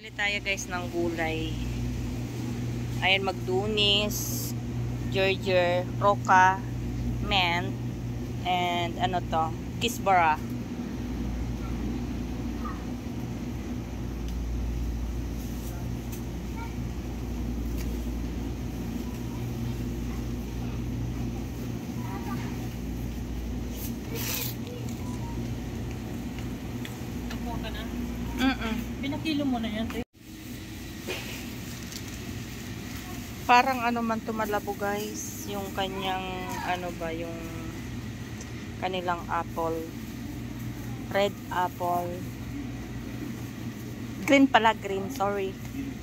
Bili tayo guys ng gulay. Ayan, magdunis, ginger, roka, mint, and ano to, kisbara. Nakuha ka na? Pinakilo mo na yan. Parang ano man tumalabo guys, yung kanyang ano ba, yung kanilang apple, red apple, green pala, green, sorry,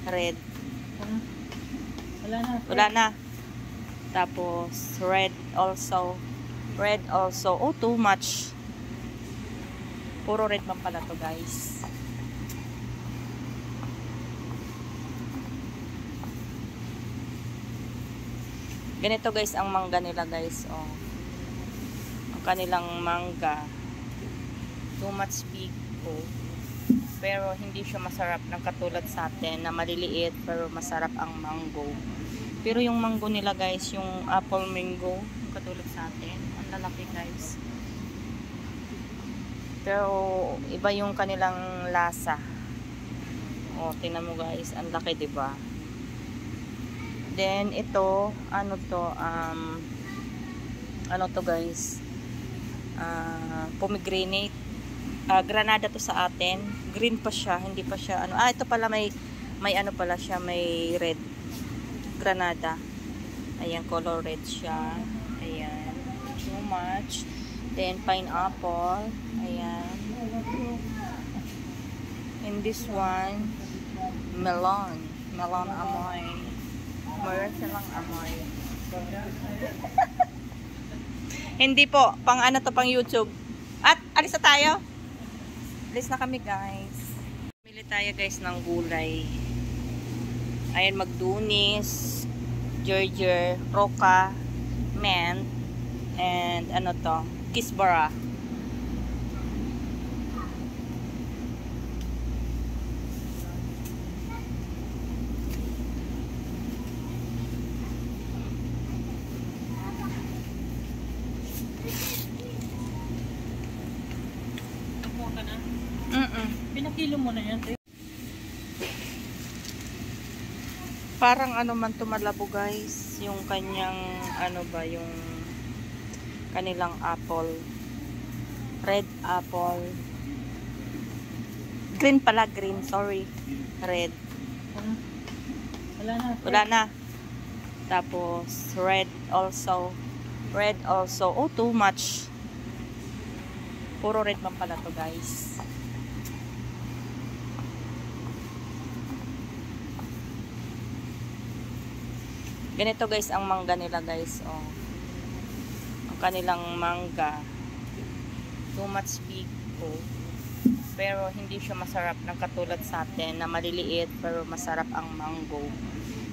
red, Wala na. Tapos red also, oh too much, puro red man pala to guys. Ganito guys ang mangga nila guys, oh. Ang kanilang mangga, too much big, oh. Pero hindi siya masarap ng katulad sa atin na maliliit pero masarap ang mango. Pero yung mango nila guys, yung apple mango, katulad sa atin, ang lalaki guys. Pero iba yung kanilang lasa. Oh, tingnan mo guys, ang laki, 'di ba? Then ito, ano to guys, pomegranate, granada to sa atin, green pa siya, hindi pa siya ano, ito pala may ano pala siya, may red, granada, ayan, color red siya, ayan, too much. Then pineapple, ayan, and this one, melon amoy. Meron silang amoy. Hindi po, pang ano to, pang YouTube. At alis na tayo. Alis na kami guys. Bili tayo guys ng gulay. Ayan, magdunis, ginger, roka, mint, and ano to, kisbara. Pinakilo mo na yan. Parang ano man tumalabo guys, yung kanyang ano ba, yung kanilang apple, red apple, green pala, green, sorry, red, Wala na. Tapos red also, oh too much, puro red man pala to guys. Ganito guys ang mangga nila guys, oh. Ang kanilang mangga, too much big, oh. Pero hindi siya masarap ng katulad sa atin na maliliit pero masarap ang mango.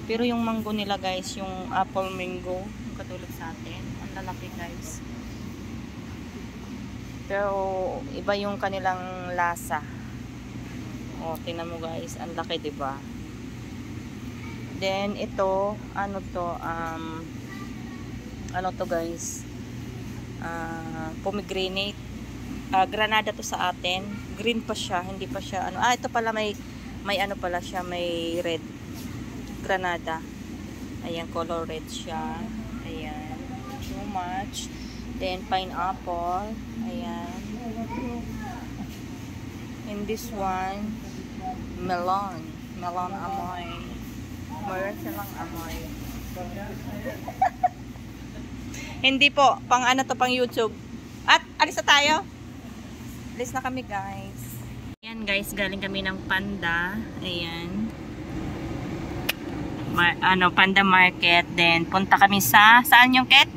Pero yung mango nila guys, yung apple mango, katulad sa atin, ang lalaki guys. Pero iba yung kanilang lasa. Oh, tingnan mo guys, ang laki, 'di ba? Then ito, ano to guys, pomegranate, granada to sa atin, green pa siya, hindi pa siya ano, ito pala may ano pala siya, may red, granada, ayan, color red siya, ayan, too much. Then pineapple, ayan, and this one, melon amoy. Meron silang amoy. Hindi po, pang ano to, pang YouTube. At alis na tayo. Alis na kami guys. Ayan guys, galing kami ng Panda. Ayan. Panda Market. Then punta kami sa, saan yung Ket?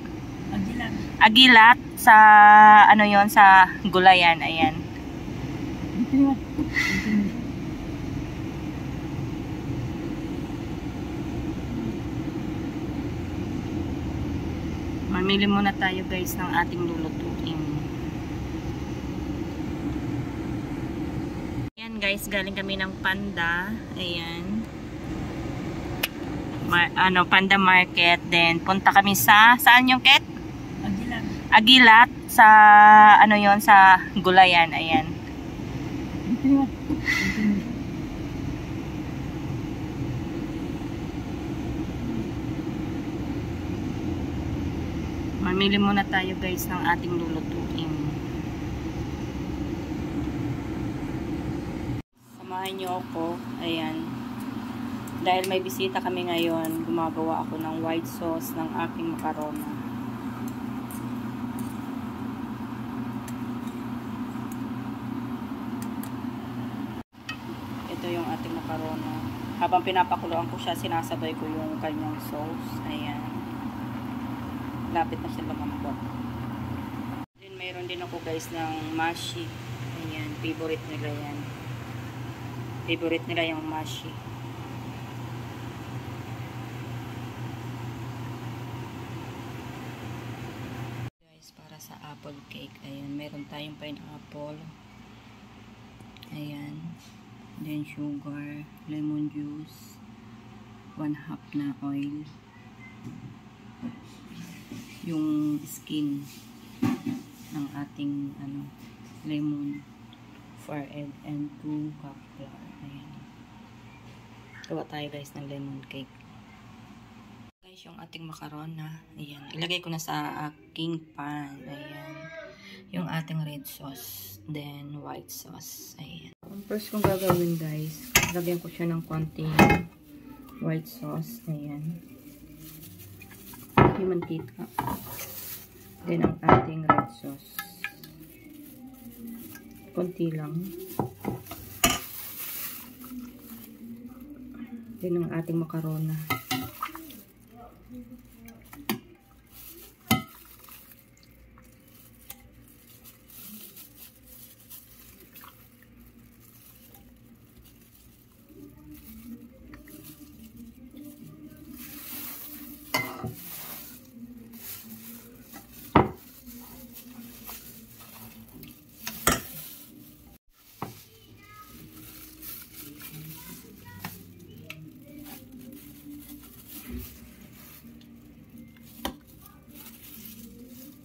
Aguilat. Sa ano yon, sa Gulayan. Ayan. Mamili muna tayo guys ng ating lulutuin. Ayan guys, galing kami ng Panda. Ayan. Panda Market. Then, punta kami saan yung Ket? Agilat. Agilat. Sa, yon sa Gulayan. Ayan. Mamili muna tayo guys ng ating lulutuin. Samahan nyo ako. Ayan. Dahil may bisita kami ngayon, gumagawa ako ng white sauce ng aking macarona. Ito yung ating macarona. Habang pinapakuluan ko siya, sinasabay ko yung kanyang sauce. Ayan. Lapit na siya lumambot. Then mayroon din ako guys ng mashi. Ayan, favorite nila yan. Favorite nila yung mashi. Guys, para sa apple cake, ayan, meron tayong pineapple. Ayan. Then sugar, lemon juice, 1/2 na oil. Yung skin ng ating lemon, 4 egg and 2 cup flour. Ayan. Gawa tayo guys ng lemon cake. Guys, yung ating macarona. Ayan. Ilagay ko na sa aking pan. Ayan. Yung ating red sauce. Then white sauce. Ayan. Ang first kong gagawin guys, lagyan ko siya ng konting white sauce. Ayan. Yung mantika. Then ang ating red sauce. Konti lang. Then ang ating macarona.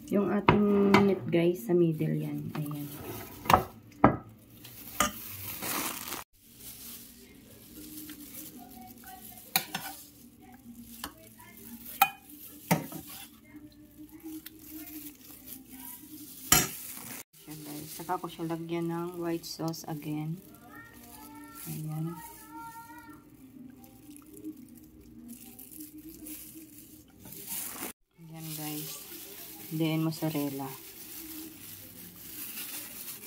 Yung ating meat guys, sa middle yan. Ayan. Ayan guys. Saka ko siya lagyan ng white sauce again. Ayan. Ayan guys. Then, mozzarella.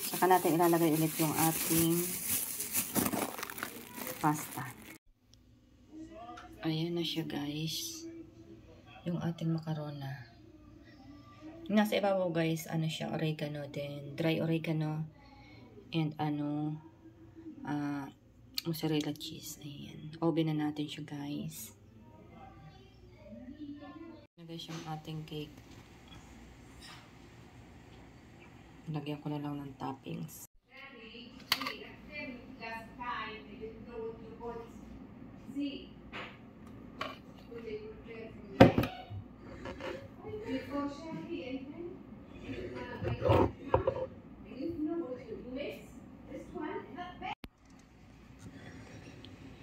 Saka natin ilalagay ulit yung ating pasta. Ayan na siya guys. Yung ating macarona. Nasa ibabaw guys, siya, oregano. Then, dry oregano. And mozzarella cheese. Ayan. Oven na natin siya guys. Lagay siya yung ating cake. Lagyan ko na lang ng toppings.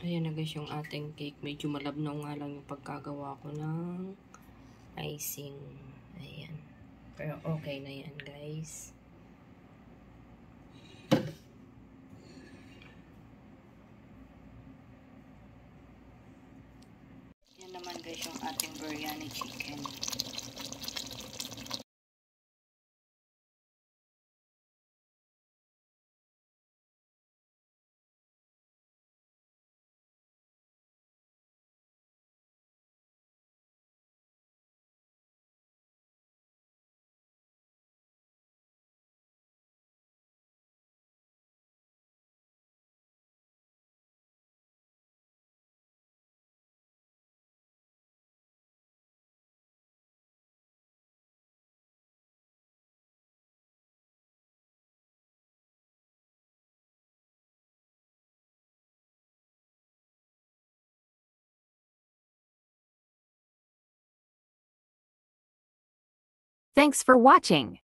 Ayan na guys yung ating cake. Medyo malabnaw nga lang yung pagkagawa ko ng icing. Ayan. Pero okay na yan guys. Yan naman guys yung ating biryani chicken. Thanks for watching.